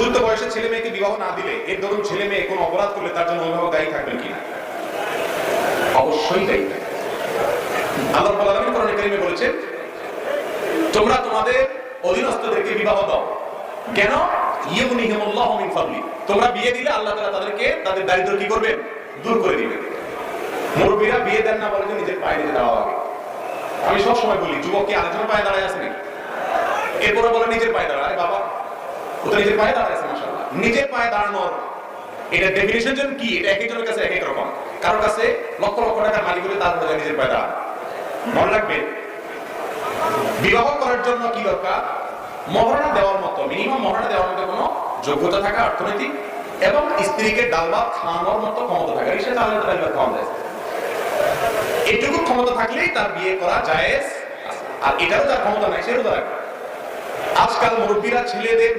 উপযুক্ত বয়সে ছেলে মেয়েকে বিবাহ না দিলে এর ধরুন ছেলে মেয়ে কোনো অপরাধ করলে তার জন্য অভিভাবক দায়ী থাকবেন কিনা? অবশ্যই দায়ী থাকবেন। আল্লাহ রাব্বুল আলামিন কোরআনে কারীমে বলেছেন, তোমরা তোমাদের অধীনস্থদেরকে বিবাহ দাও। কেন? ইউগনিহিমুল্লাহু মিন ফাদলি। তোমরা বিয়ে দিলে আল্লাহ তাআলা তাদেরকে তাদের দারিদ্র্য কি করবেন? দূর করে দিবেন। মুরব্বীরা বিয়ে দেন না বলে নিজের পায়ে নিজে দাঁড়াও আগে। আমি সব সময় বলি, যুবক কি আরেকজনের পায়ে দাঁড়ায় আছে নাকি? এরপরে বলে নিজের পায়ে দাঁড়ায়। বাবা ও তো নিজের পায়ে দাঁড়ায় আছে, মাশাআল্লাহ। নিজের পায়ে দাঁড়ানোর এটা ডেফিনিশন যেন কি, এটা এক একজনের কাছে এক এক রকম। কারোর কাছে লক্ষ লক্ষ টাকার মালিক হলে তার বলে নিজের পায়ে দাঁড়ায়। মনে রাখবেন, বিবাহ করার জন্য কি দরকার? মহারণা দেওয়ার মতো, মিনিমাম মহারণা দেওয়ার মতো কোনো যোগ্যতা থাকা, অর্থনৈতিক, এবং স্ত্রীকে ডাল ভাত খাওয়ানোর মতো ক্ষমতা থাকা। এই সাথে আলাদা ডাল ভাত খাওয়ানো যায়, এটুকু ক্ষমতা থাকলেই তার বিয়ে করা জায়েজ। আর এটারও যার ক্ষমতা নাই সেও তার। আজকাল মুরব্বীরা ছেলেদের